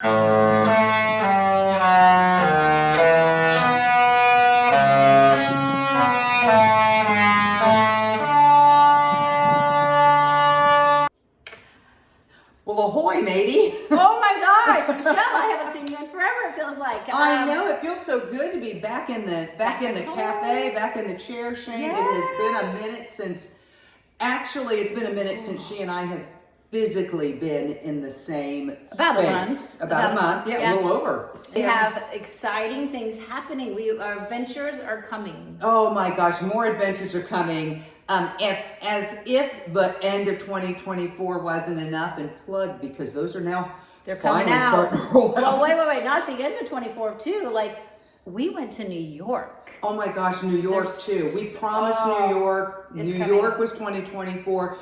Well, ahoy, matey. Oh my gosh, Michelle, I haven't seen you in forever, it feels like. I know, it feels so good to be back in the cafe, back in the chair, Shane. Yes. It has been a minute since, actually, it's been a minute since she and I have physically been in the same space. About a month, yeah, a little over. We have exciting things happening. Our adventures are coming. Oh my gosh, more adventures are coming. As if the end of 2024 wasn't enough, and plug, because those are now finally starting to roll out. Well, wait, not the end of 24 too. Like, we went to New York. Oh my gosh, New York too. We promised New York. New York was 2024.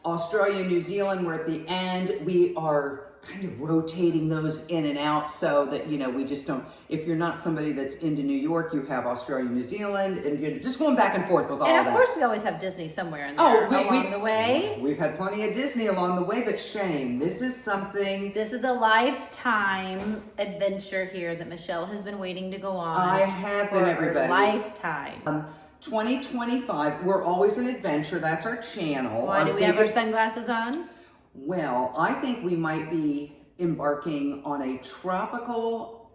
Australia, New Zealand, we're at the end. We are kind of rotating those in and out so that, we just don't, if you're not somebody that's into New York, you have Australia, New Zealand, and you're just going back and forth with all that. And of course we always have Disney somewhere in there along the way. We've had plenty of Disney along the way, but Shane, this is a lifetime adventure here that Michelle has been waiting to go on. I have been, everybody. Lifetime. 2025, we're always an adventure. That's our channel. Why do we have our sunglasses on? Well, I think we might be embarking on a tropical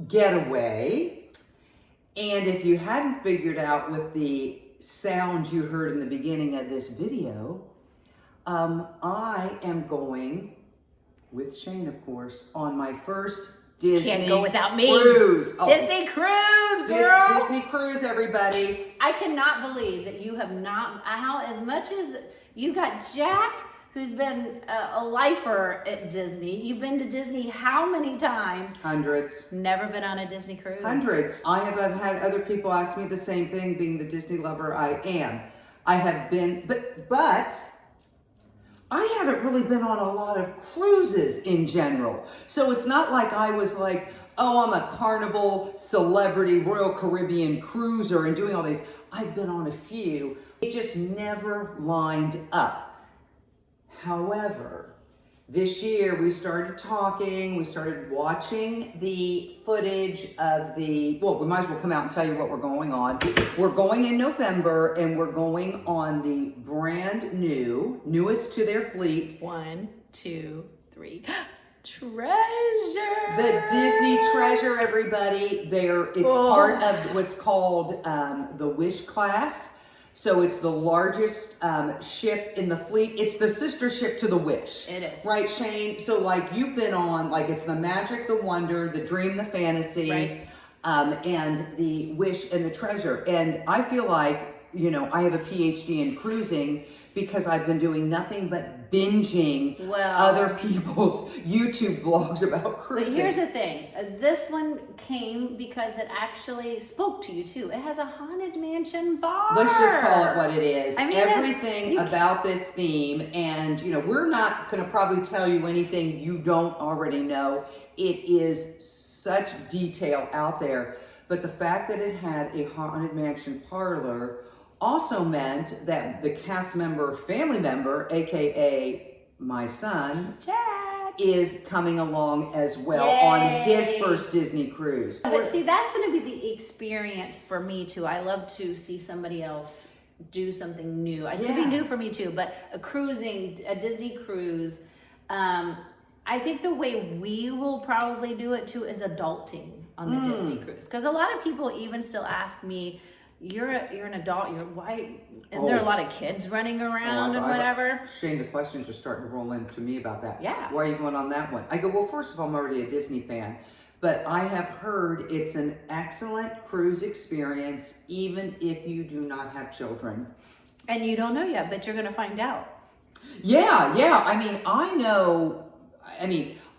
getaway. And if you hadn't figured out with the sounds you heard in the beginning of this video, I am going, with Shane, of course, on my first Disney Can't go without me. Cruise. Oh. Disney cruise, girl. Disney cruise, everybody. I cannot believe that you have not, as much as you got Jack, who's been a lifer at Disney. You've been to Disney how many times? Hundreds. Never been on a Disney cruise? Hundreds. I have had other people ask me the same thing, being the Disney lover I am. I have been, but I haven't really been on a lot of cruises in general. So it's not like I was like, oh, I'm a Carnival celebrity Royal Caribbean cruiser and doing all these. I've been on a few. It just never lined up. However, this year we started talking, we started watching the footage of we might as well come out and tell you what we're going on. We're going in November, and we're going on the brand newest to their fleet. 1, 2, 3. Treasure. The Disney Treasure, everybody. It's part of what's called the Wish class. So it's the largest ship in the fleet. It's the sister ship to the Wish. It is. Right, Shane? So you've been on, it's the Magic, the Wonder, the Dream, the Fantasy, right. And the Wish and the Treasure. And I feel like, I have a PhD in cruising because I've been doing nothing but binging other people's YouTube vlogs about cruising. But here's the thing. This one came because it actually spoke to you too. It has a Haunted Mansion bar. Let's just call it what it is. I mean, everything about this theme, and we're not going to probably tell you anything you don't already know. It is such detail out there. But the fact that it had a Haunted Mansion parlor also meant that the cast member, family member, aka my son, Jack, is coming along as well. Yay. On his first Disney cruise. But see, that's going to be the experience for me too. I love to see somebody else do something new. It's going to be new for me too, but a Disney cruise, I think the way we will probably do it too is adulting on the Disney cruise. Because a lot of people even still ask me, you're an adult, why? And there are a lot of kids running around and whatever. Shane, the questions are starting to roll into me about that. Yeah. Why are you going on that one? I go, well, first of all, I'm already a Disney fan, but I have heard it's an excellent cruise experience, even if you do not have children. And you don't know yet, but you're going to find out. Yeah.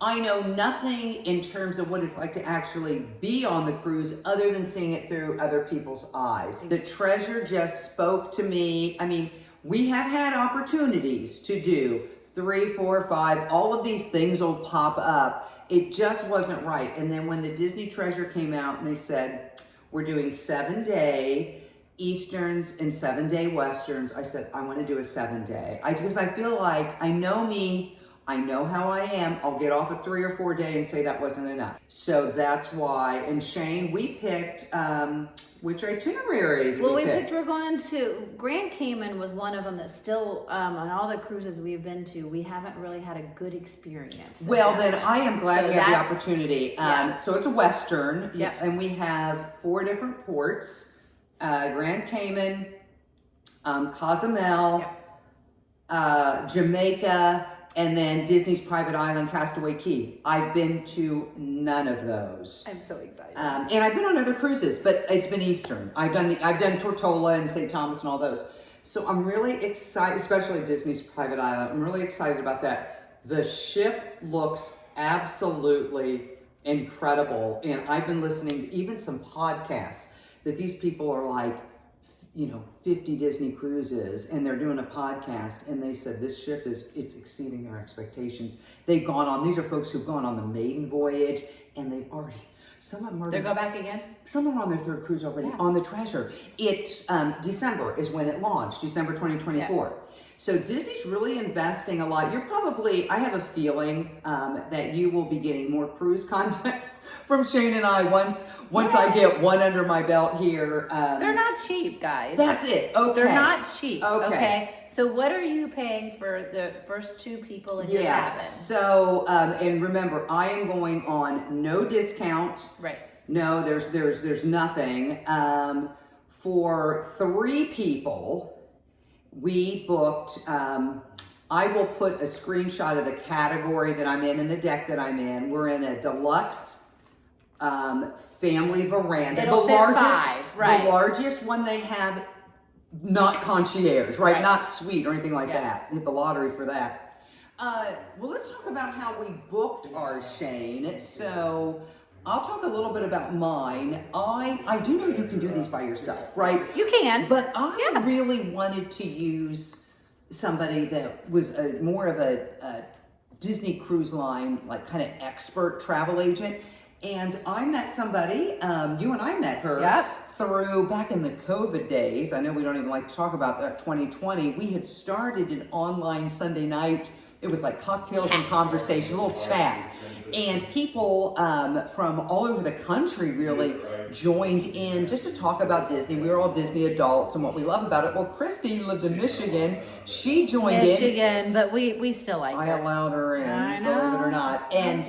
I know nothing in terms of what it's like to actually be on the cruise other than seeing it through other people's eyes. The Treasure just spoke to me. I mean, we have had opportunities to do 3, 4, 5, all of these things will pop up. It just wasn't right. And then when the Disney Treasure came out and they said, we're doing 7-day Easterns and 7-day Westerns, I said, I want to do a 7-day. Because I feel like, I know me, I know how I am. I'll get off a 3 or 4 day and say that wasn't enough. So that's why. And Shane, we picked, which itinerary? Well, we're going to, Grand Cayman was one of them that still, on all the cruises we've been to, we haven't really had a good experience. Well, then I am glad So we have the that's- opportunity. yeah. So it's a Western, Yep. and we have 4 different ports, Grand Cayman, Cozumel, Jamaica, and then Disney's private island, Castaway Cay. I've been to none of those. I'm so excited. And I've been on other cruises, but it's been Eastern. I've done Tortola and St. Thomas and all those. So I'm really excited, especially Disney's private island. I'm really excited about that. The ship looks absolutely incredible. And I've been listening to even some podcasts that these people are like, 50 Disney cruises, and they're doing a podcast, and they said this ship it's exceeding their expectations. They've gone on, these are folks who've gone on the maiden voyage, and they've already, some of them already. They'll go back again? Some are on their 3rd cruise already, on the Treasure. It's December is when it launched, December 2024. Yeah. So Disney's really investing a lot. I have a feeling that you will be getting more cruise content from Shane and I once I get one under my belt here. They're not cheap, guys. That's it. Okay. They're not cheap. Okay. So what are you paying for the first 2 people in your cabin? So, and remember, I am going on no discount. Right. No, there's nothing. For 3 people, we booked, I will put a screenshot of the category that I'm in and the deck that I'm in. We're in a deluxe family veranda. It'll fit 5, right. The largest one they have, not concierge, right? Not suite or anything like that. Hit the lottery for that. Well, let's talk about how we booked ours, Shane. So I'll talk a little bit about mine. I do know you can do these by yourself, right? You can. But I really wanted to use somebody that was more of a Disney Cruise Line, like kind of expert travel agent. And I met somebody, you and I met her through back in the COVID days. I know we don't even like to talk about that 2020. We had started an online Sunday night. It was like cocktails and conversation, a little chat. And people from all over the country really joined in just to talk about Disney. We were all Disney adults and what we love about it. Well, Christy lived in Michigan. She joined in. Michigan, but we still like her. I allowed her in, believe it or not. And,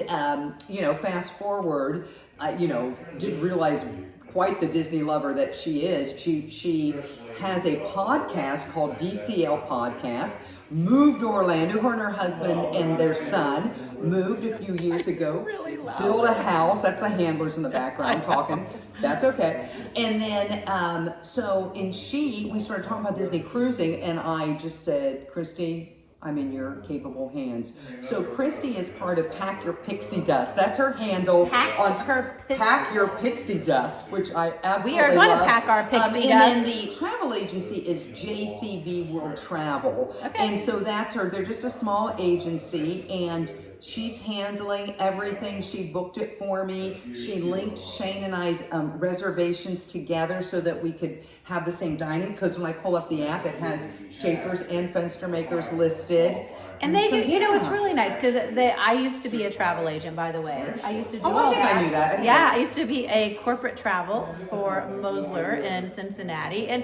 fast forward, didn't realize quite the Disney lover that she is. She has a podcast called DCL Podcast. Moved to Orlando, her and her husband and their son moved a few years ago, really loud. built a house. That's the handlers in the background talking. That's okay. And then, we started talking about Disney cruising, and I just said, Christy, I'm in your capable hands. So Christy is part of Pack Your Pixie Dust. That's her handle. Pack Your Pixie Dust, which I absolutely love. We are going to pack our pixie dust. And then the travel agency is JCB World Travel. Okay. And so that's her. They're just a small agency, and she's handling everything. She booked it for me. She linked Shane and I's reservations together so that we could have the same dining, because when I pull up the app, it has Schaefer's and Fenstermakers listed. And they do, it's really nice because I used to be a travel agent, by the way. I used to do all I think that. I knew that. I used to be a corporate travel for Mosler in Cincinnati, and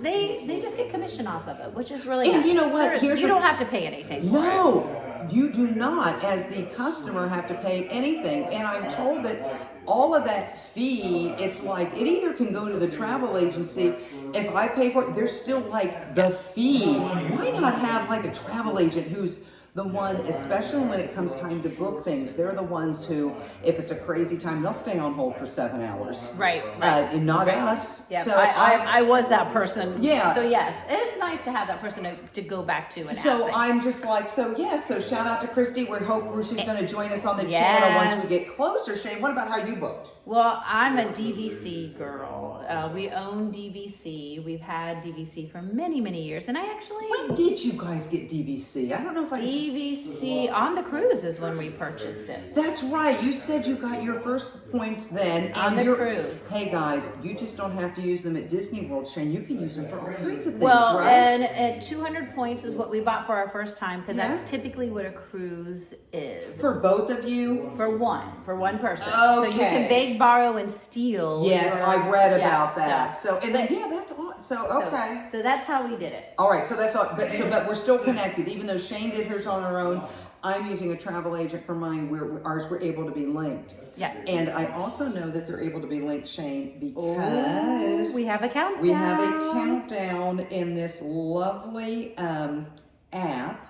they just get commission off of it, which is really nice. And you know what? You don't have to pay anything for it. No, you do not, as the customer, have to pay anything. And I'm told that all of that fee, it's like, it either can go to the travel agency. If I pay for it, there's still like the fee. Why not have like a travel agent who's the one, especially when it comes time to book things, they're the ones who, if it's a crazy time, they'll stay on hold for 7 hours. Right. And not us. Yeah, so I was that person. Yeah. So yes, it's nice to have that person to go back to and so ask. I'm just like, so shout out to Christy. We hope she's going to join us on the channel once we get closer. Shane, what about how you booked? Well, I'm a DVC girl. We own DVC. We've had DVC for many, many years. And I actually... When did you guys get DVC? I don't know if I DVC on the cruise is when we purchased it. That's right. You said you got your first points then. On the cruise. Hey guys, you just don't have to use them at Disney World, Shane. You can use them for all kinds of things, Well, right? and at 200 points is what we bought for our first time, because Yeah. that's typically what a cruise is. For both of you? For one person. So you can beg, borrow, and steal. Yes, I've read about yeah, that. So, and then, yeah, that's all. So, okay. So that's how we did it. All right, so that's all. But we're still connected. Even though Shane did hers on her own, I'm using a travel agent for mine where ours were able to be linked. Yeah. And I also know that they're able to be linked, Shane, because we have a countdown. we have a countdown in this lovely app.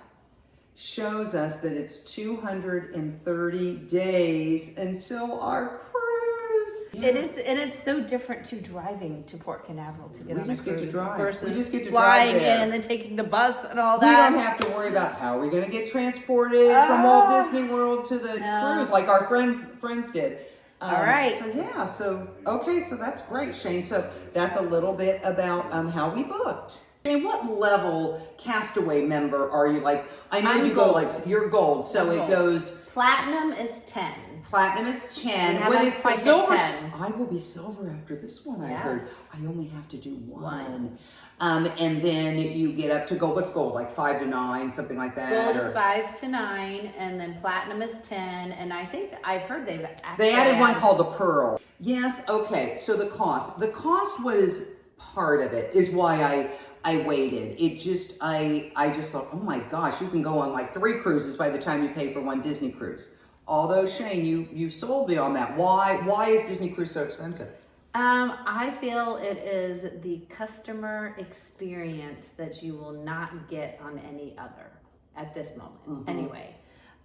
Shows us that it's 230 days until our cruise. And it's so different to driving to Port Canaveral to get on a cruise versus We just get to flying drive there. in and then taking the bus and all We that. don't have to worry about how we're going to get transported from Walt Disney World to the cruise like our friends did. All right. So yeah. So okay. So that's great, Shane. So that's a little bit about how we booked. Shane, what level Castaway member are you? Like, I know I'm you gold. go like you're gold. So I'm it gold. goes. Platinum is 10. Platinum is 10. We have What a is price at silver? 10. I will be silver after this one. I heard. Yes. I only have to do one. And then you get up to gold. What's gold? Like 5 to 9, something like that. Gold is 5 to 9, and then platinum is 10. And I think I've heard they've actually They added one called the Pearl. Yes. Okay. So the cost. The cost was part of it. Is why I waited. It just I just thought, oh my gosh, you can go on like 3 cruises by the time you pay for one Disney cruise. Although Shane, you sold me on that. Why is Disney cruise so expensive? I feel it is the customer experience that you will not get on any other at this moment. Anyway,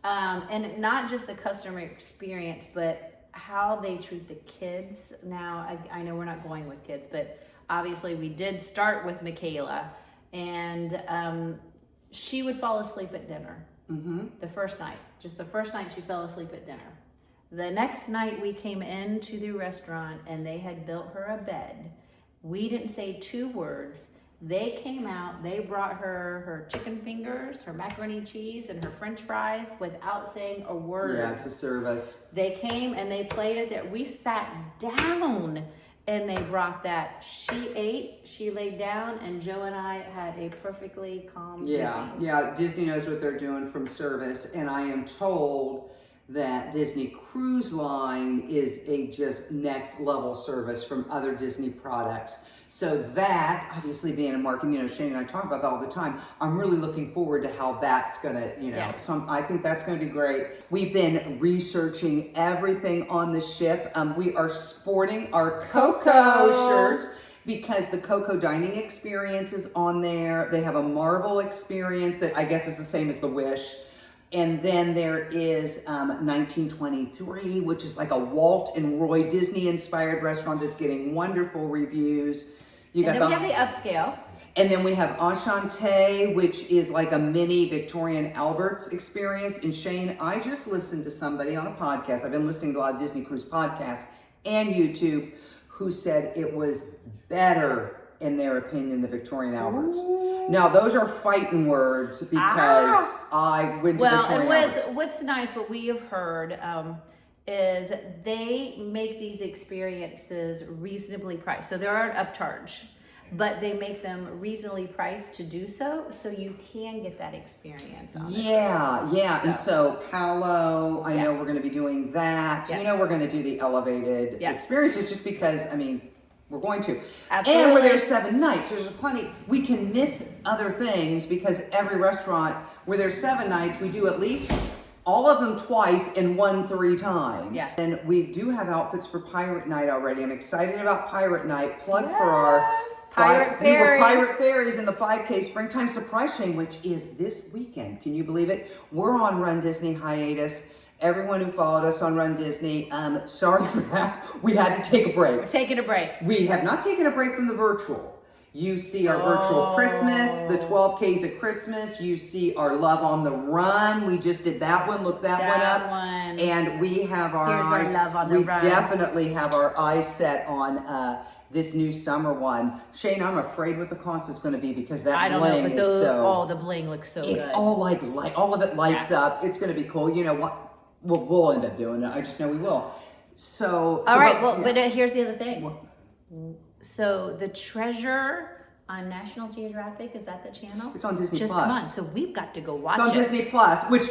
and not just the customer experience, but how they treat the kids. Now, I know we're not going with kids, but obviously we did start with Michaela, and she would fall asleep at dinner. The first night, just the first night she fell asleep at dinner. The next night we came into the restaurant and they had built her a bed. We didn't say 2 words. They came out, they brought her chicken fingers, her macaroni and cheese, and her french fries without saying a word. Yeah, to serve us. They came and they played it there. We sat down and they brought that. She ate, she laid down, and Joe and I had a perfectly calm evening. Yeah, Disney knows what they're doing from service, and I am told that Disney Cruise Line is a just next level service from other Disney products. So that, obviously being in marketing, Shane and I talk about that all the time. I'm really looking forward to how that's gonna, so I think that's gonna be great. We've been researching everything on the ship. We are sporting our Coco shirts because the Coco dining experience is on there. They have a Marvel experience that I guess is the same as the Wish. And then there is 1923, which is like a Walt and Roy Disney inspired restaurant that's getting wonderful reviews. And then we have the upscale. And then we have Enchante, which is like a mini Victorian Albert's experience. And Shane, I just listened to somebody on a podcast. I've been listening to a lot of Disney Cruise podcasts and YouTube who said it was better, in their opinion, the Victorian Albert's. Now, those are fighting words because I went to Victorian Albert's. And what's nice, what we have heard, is they make these experiences reasonably priced. So they are an upcharge, but they make them reasonably priced to do so you can get that experience on Yeah. And so Paolo, I know we're going to be doing that. Yeah. We're going to do the elevated experiences just because, we're going to. Absolutely. And we're there 7 nights. There's plenty. We can miss other things because every restaurant, we're there 7 nights, we do at least all of them twice and 1 3 times. Yeah. And we do have outfits for Pirate Night already. I'm excited about Pirate Night. Plug for our Pirate Fairies. Pirate Fairies in the 5K Springtime Surprise Chain, which is this weekend. Can you believe it? We're on Run Disney hiatus. Everyone who followed us on Run Disney, sorry for that. We had to take a break. We're taking a break. We have not taken a break from the virtual. You see our virtual Christmas, the 12Ks at Christmas. You see our Love on the Run. We just did that one. Look that one up. One. And we have our Here's our eyes. Love on the Run. We definitely have our eyes set on this new summer one. Shane, I'm afraid what the cost is going to be because that I don't bling know, but is so. the bling looks so It's good. all like all of it lights up. It's going to be cool. You know what? We'll end up doing it. I just know we will. So. All right. Well, but here's the other thing. So the Treasure on National Geographic, is that the channel? It's on Disney Just Plus. come on. So we've got to go watch it. It's on Disney Plus, which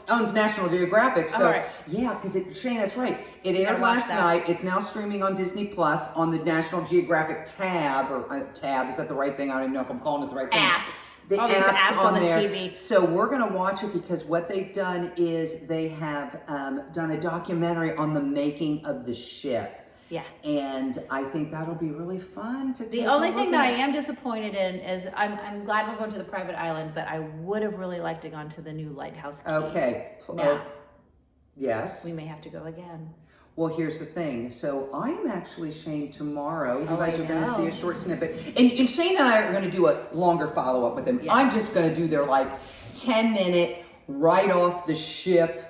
owns National Geographic. So right. yeah, because Shane, that's right. It aired last night. It's now streaming on Disney Plus on the National Geographic tab, or tab, is that the right thing? I don't even know if I'm calling it the right thing. Apps. The all these apps on the there. TV. So we're gonna watch it because what they've done is they have done a documentary on the making of the ship. Yeah. And I think that'll be really fun to take The only a thing look that I at. am disappointed in is I'm glad we're going to the private island, but I would have really liked to gone to the new lighthouse key. Okay. Now, yes. we may have to go again. Well, here's the thing. So I am actually, Shane, tomorrow. You Oh, guys I are going to see know. a short snippet. And Shane and I are going to do a longer follow-up with them. Yeah. I'm just going to do their 10-minute right off the ship,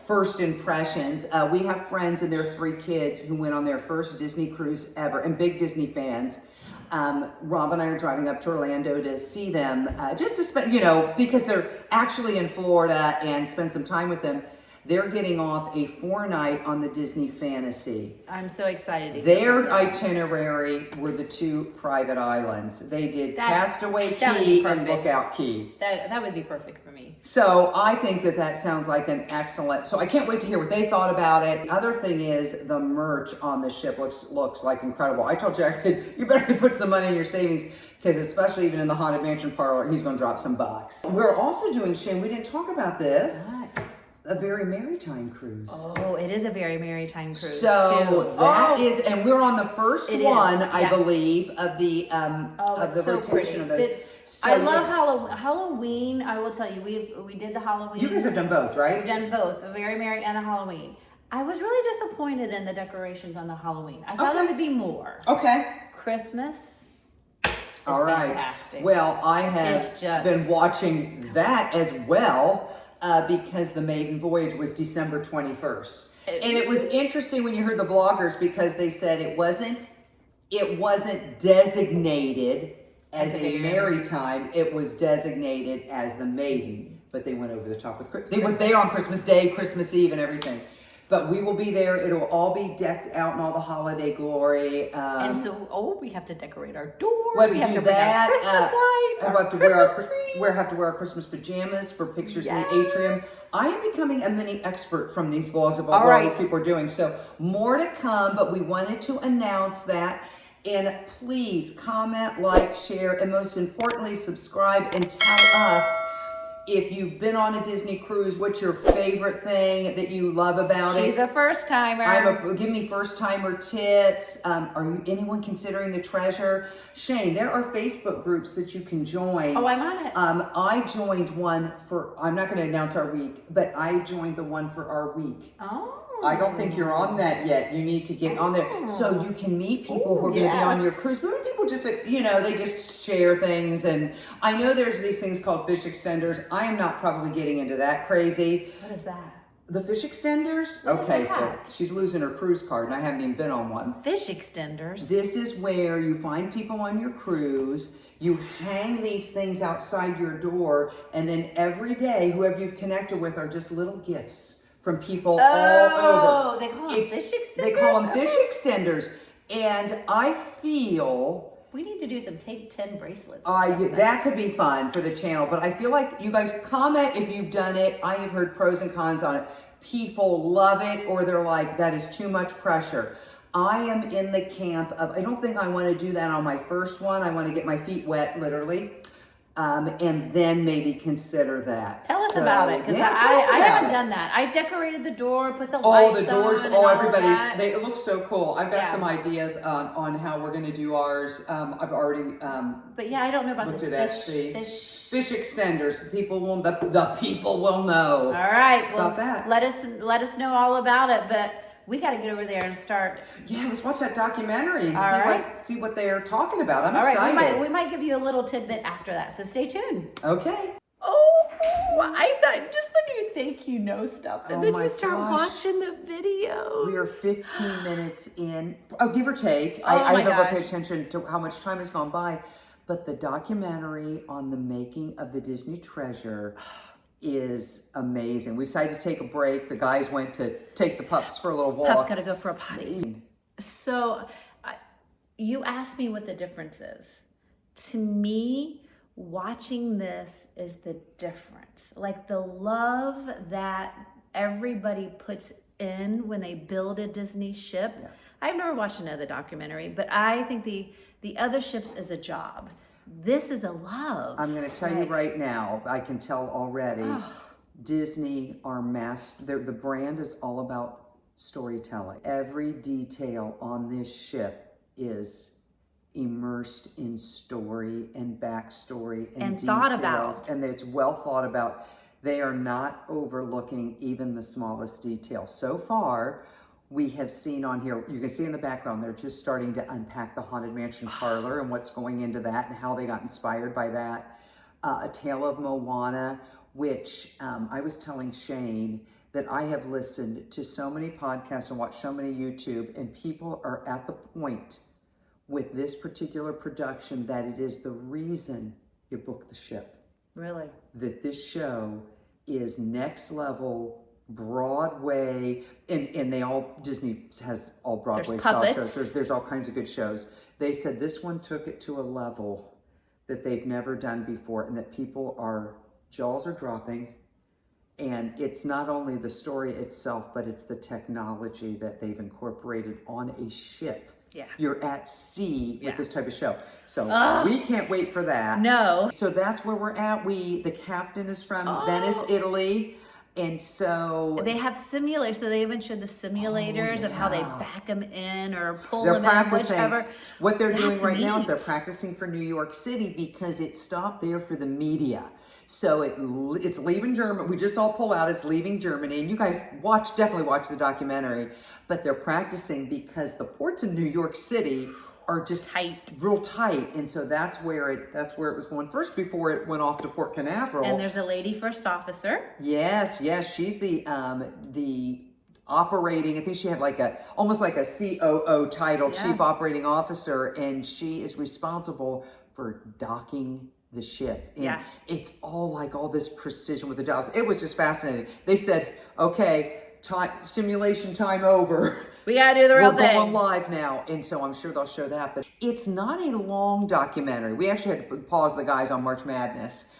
first impressions. We have friends and their 3 kids who went on their first Disney cruise ever, and big Disney fans. Rob and I are driving up to Orlando to see them, just to spend, because they're actually in Florida, and spend some time with them. They're getting off a 4-night on the Disney Fantasy. I'm so excited. To Their itinerary were the 2 private islands. They did Castaway that would be Key and perfect. Lookout Key. That would be perfect for me. So I think that sounds like an excellent, so I can't wait to hear what they thought about it. The other thing is the merch on the ship looks like incredible. I told Jack, I said, you better put some money in your savings, because especially even in the Haunted Mansion parlor, he's going to drop some bucks. We're also doing, Shane, we didn't talk about this. What? A very maritime cruise. Oh, it is a very maritime cruise. So too. that is, and we're on the first It one, is, I yeah. believe, of the It's so rotation of those. pretty. So, I love Halloween. I will tell you, we did the Halloween. You guys have done both, right? We've done both, the Very Merry and the Halloween. I was really disappointed in the decorations on the Halloween. I thought there would be more. Okay. Christmas. All right. Fantastic. Well, I It's have just- been watching that as well, because the maiden voyage was December 21st. And it was interesting when you heard the vloggers, because they said it wasn't designated as a maritime, it was designated as the maiden, but they went over the top with they were there on Christmas Day, Christmas Eve, and everything. But we will be there. It'll all be decked out in all the holiday glory. And so, we have to decorate our door. What we to have do to bring that? our Christmas lights. We'll Our have to wear Christmas tree. have to wear our Christmas pajamas for pictures in the atrium. I am becoming a mini expert from these vlogs of what all these people are doing. So more to come, but we wanted to announce that. And please comment, like, share, and most importantly, subscribe and tell us if you've been on a Disney cruise, what's your favorite thing that you love about it? She's a first timer. Give me first timer tips. Are you anyone considering the Treasure? Shane, there are Facebook groups that you can join. Oh, I'm on it. I joined one for, I'm not going to announce our week, but I joined the one for our week. Oh. I don't think you're on that yet. You need to get on there so you can meet people who are going to be on your cruise. Remember, people just, they just share things. And I know there's these things called fish extenders. I am not probably getting into that crazy. What is that? The fish extenders? What is Okay, so that? she's losing her cruise card and I haven't even been on one. Fish extenders. This is where you find people on your cruise. You hang these things outside your door, and then every day, whoever you've connected with are just little gifts from people all over. Oh, they call them fish extenders? They call them fish extenders. And I feel... We need to do some Take 10 bracelets. that could be fun for the channel, but I feel like you guys comment if you've done it. I have heard pros and cons on it. People love it, or they're like, that is too much pressure. I am in the camp of, I don't think I want to do that on my first one. I want to get my feet wet, literally. And then maybe consider that. Tell us about it, because I haven't done that. I decorated the door, put the lights the doors, on, and all everybody's, that. it looks so cool. I've got some ideas on how we're going to do ours. I've already But yeah, I don't know about looked this at fish extenders. People will, the people will know. All right, well, about that. let us know all about it. But we got to get over there and start. Yeah, let's watch that documentary and see what they're talking about. I'm All excited. right, we might give you a little tidbit after that, so stay tuned. Okay. Oh, I thought just when you think you know stuff, and Oh then my you start gosh. watching the videos. We are 15 minutes in, give or take. Oh I my never pay gosh. attention to how much time has gone by. But the documentary on the making of the Disney Treasure is amazing. We decided to take a break. The guys went to take the pups for a little Pup's walk. got to go for a potty. So, you asked me what the difference is. To me, watching this is the difference. Like the love that everybody puts in when they build a Disney ship. Yeah. I've never watched another documentary, but I think the other ships is a job. This is a love. I'm going to tell you right now, I can tell already, Disney, the brand is all about storytelling. Every detail on this ship is immersed in story and backstory and details, thought about. and it's well thought about. They are not overlooking even the smallest detail. So far, we have seen on here, you can see in the background, they're just starting to unpack the Haunted Mansion parlor and what's going into that and how they got inspired by that. A Tale of Moana, which I was telling Shane that I have listened to so many podcasts and watched so many YouTube, and people are at the point with this particular production that it is the reason you book the ship. Really? That this show is next level Broadway, and Disney has all Broadway style shows. There's all kinds of good shows. They said this one took it to a level that they've never done before, and that jaws are dropping. And it's not only the story itself, but it's the technology that they've incorporated on a ship. Yeah. You're at sea with this type of show. So we can't wait for that. No. So that's where we're at. The captain is from Venice, Italy. And so they have simulators. So they even showed the simulators of how they back them in or pull they're them practicing. in, whichever. What they're doing That's right now is neat. they're practicing for New York City because it stopped there for the media. So it's leaving Germany. We just all pull out. It's leaving Germany, and you guys definitely watch the documentary. But they're practicing because the ports in New York City are just real tight, and so that's where it was going first before it went off to Port Canaveral. And there's a lady first officer. Yes, she's the operating. I think she had almost like a COO title, Chief Operating Officer, and she is responsible for docking the ship. And it's all this precision with the dials. It was just fascinating. They said, okay, simulation time over. We gotta do the real thing. We're going live now, and so I'm sure they'll show that. But it's not a long documentary. We actually had to pause the guys on March Madness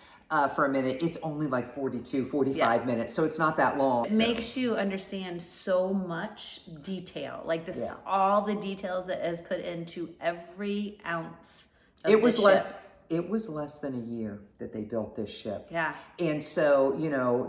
for a minute. It's only 45 minutes, so it's not that long. It makes you understand so much detail. All the details that is put into every ounce of the ship. It was less than a year that they built this ship. Yeah. And so,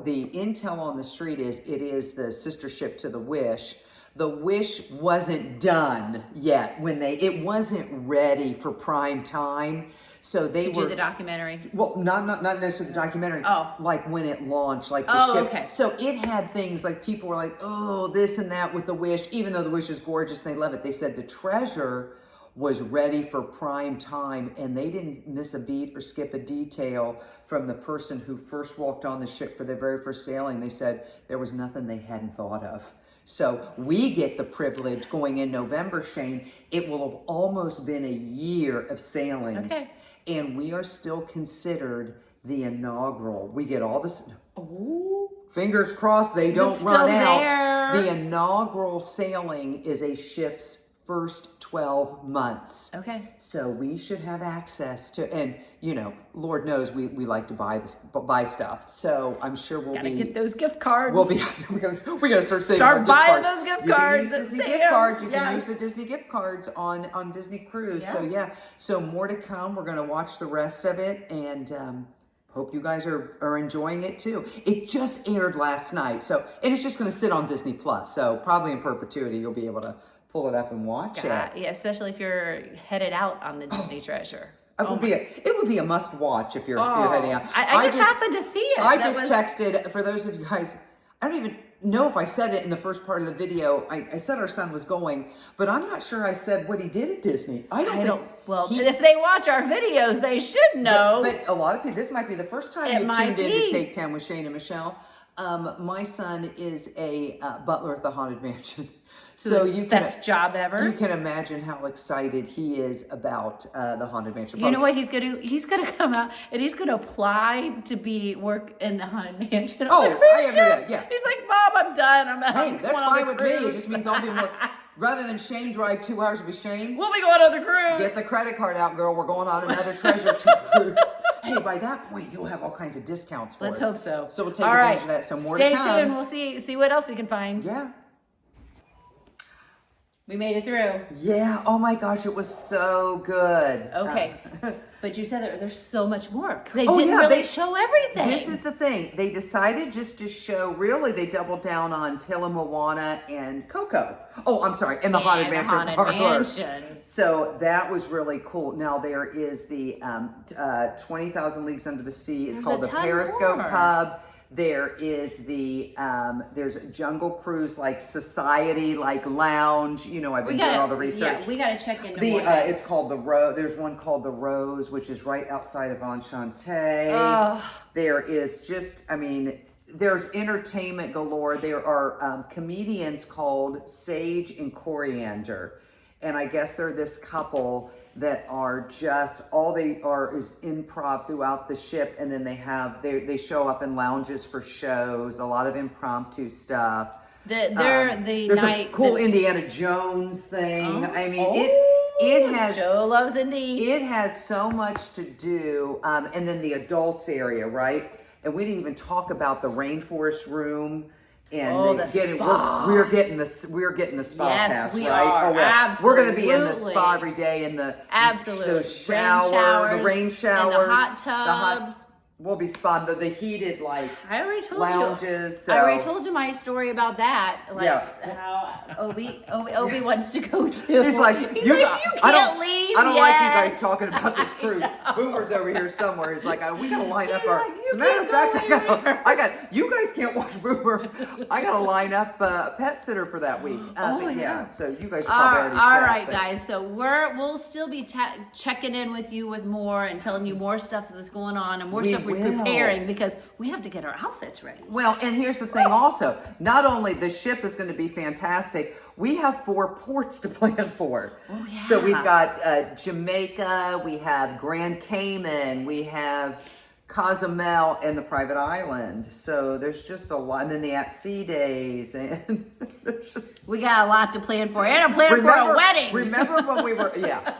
the intel on the street is it is the sister ship to the Wish. The Wish wasn't done yet it wasn't ready for prime time. So they do the documentary. Well, not necessarily the documentary. Like when it launched, the ship. Okay. So it had things people were like, oh, this and that with the Wish, even though the Wish is gorgeous and they love it. They said the Treasure was ready for prime time, and they didn't miss a beat or skip a detail from the person who first walked on the ship for their very first sailing. They said there was nothing they hadn't thought of. So we get the privilege going in November, Shane. It will have almost been a year of sailings. Okay. And we are still considered the inaugural. We get all this. Ooh. Fingers crossed they don't It's run still out. there. The inaugural sailing is a ship's first 12 months. Okay. So we should have access to, and Lord knows we like to buy stuff. So I'm sure we'll Gotta get those gift cards. we gotta start saving our gift buying cards. those gift You cards. can use Disney gift cards. You can use the Disney gift cards on Disney Cruise. Yeah. So more to come. We're gonna watch the rest of it, and hope you guys are enjoying it too. It just aired last night, and it's just gonna sit on Disney Plus. So probably in perpetuity, you'll be able to pull it up and watch it. Yeah, especially if you're headed out on the Disney Treasure. It would be a must watch if you're heading out. I just happened to see it. I texted, for those of you guys, I don't even know if I said it in the first part of the video. I said our son was going, but I'm not sure I said what he did at Disney. Well, if they watch our videos, they should know. But a lot of people, this might be the first time you've tuned in to Take 10 with Shane and Michelle. My son is a butler at the Haunted Mansion. So you can, best job ever. You can imagine how excited he is about the Haunted Mansion. You know what he's gonna do? He's gonna come out and he's gonna apply to work in the Haunted Mansion. Oh, I have that. Yeah. He's like, Mom, I'm done. I'm out. Hey, that's fine with me. It just means I'll be more. Rather than Shane drive 2 hours with Shane, we'll be going on the cruise. Get the credit card out, girl. We're going on another treasure cruise. Hey, by that point, you'll have all kinds of discounts for us. Let's hope so. So we'll take advantage of that. So more to come. Stay tuned. We'll see what else we can find. Yeah. We made it through. Yeah. Oh my gosh, it was so good. Okay. But you said that there's so much more. They didn't really show everything. This is the thing. They decided just to show, really, they doubled down on Tila Moana and Coco. Oh, I'm sorry. And the Haunted Mansion parlor. So that was really cool. Now there is the 20,000 Leagues Under the Sea. It's called the Periscope Pub. There is there's a Jungle Cruise, like society, like lounge. You know, I've been doing all the research. Yeah, we got to check into it's called the Rose. There's one called the Rose, which is right outside of Enchante. There is there's entertainment galore. There are comedians called Sage and Coriander, and I guess they're this couple that are just, all they are is improv throughout the ship, and then they show up in lounges for shows, a lot of impromptu stuff. There's a cool Indiana Jones thing. It has, Joe loves Indy. It has so much to do, and then the adults area, right? And we didn't even talk about the rainforest room. And we're getting the spa pass, we right? Are. Oh, yeah. Absolutely. We're going to be in the spa every day in the rain showers, and the hot tubs. We'll be spotting the heated lounges. I already told you my story about that. How Obi wants to go to. He's like, you can't leave. I don't like you guys talking about this cruise. Boomer's over here somewhere. He's like, we gotta line up our. As a matter of fact, I got. You guys can't watch Boomer. I gotta line up a pet sitter for that week. So you guys are probably already set. All right, guys. So we'll still be checking in with you with more and telling you more stuff that's going on and more stuff we're preparing, because we have to get our outfits ready. Well, and here's the thing also. Not only the ship is going to be fantastic, we have 4 ports to plan for. Oh, yeah. So we've got Jamaica, we have Grand Cayman, we have Cozumel, and the private island. So there's just a lot. And then the at-sea days. And we got a lot to plan for. And a plan for a wedding. Remember when we were, We got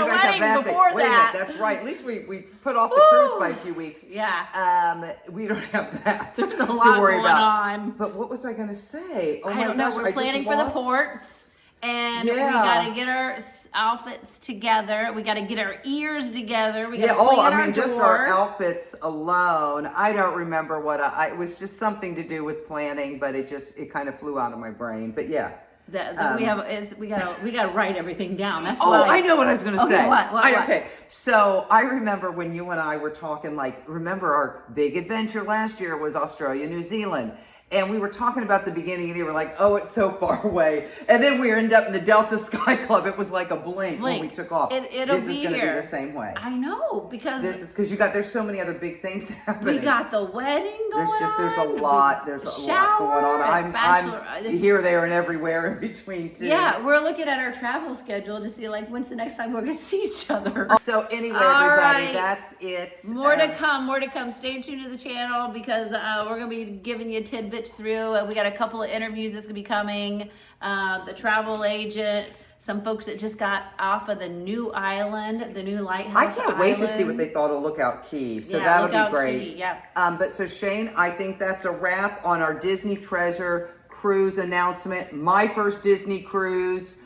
a wedding before that. Wait a minute, that's right. At least we put off the cruise by a few weeks. Yeah. We don't have that There's a lot to worry going about. on. But what was I going to say? Oh I don't know. We're planning for the ports, and we got to get our outfits together. We got to get our ears together. We got to clean our just door. Our outfits alone. I don't remember what it was. Just something to do with planning, but it kind of flew out of my brain. But yeah. We gotta write everything down. That's I know what I was going to say. What? Okay, so I remember when you and I were talking. Remember our big adventure last year was Australia, New Zealand. And we were talking about the beginning, and you were like, "Oh, it's so far away." And then we ended up in the Delta Sky Club. It was like a blink when we took off. This is going to be the same way. I know, because this is because there's so many other big things happening. We got the wedding going on. There's a lot going on. I'm here, there, and everywhere in between too. Yeah, we're looking at our travel schedule to see when's the next time we're going to see each other. So anyway, everybody, that's it. More to come. Stay tuned to the channel, because we're going to be giving you tidbits through. We got a couple of interviews that's gonna be coming. The travel agent, some folks that just got off of the new island, the new lighthouse. I can't wait to see what they thought of Lookout Key. So that'll be great. Key, yeah. But so Shane, I think that's a wrap on our Disney Treasure cruise announcement. My first Disney cruise.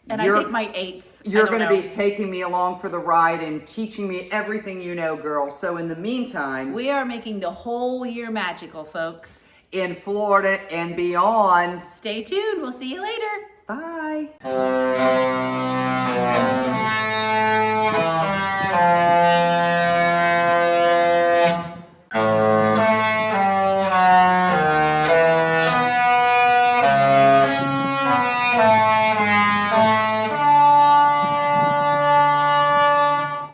And I think my 8th. You're going to be taking me along for the ride and teaching me everything you know, girl. So in the meantime, we are making the whole year magical, folks. In Florida and beyond. Stay tuned. We'll see you later. Bye.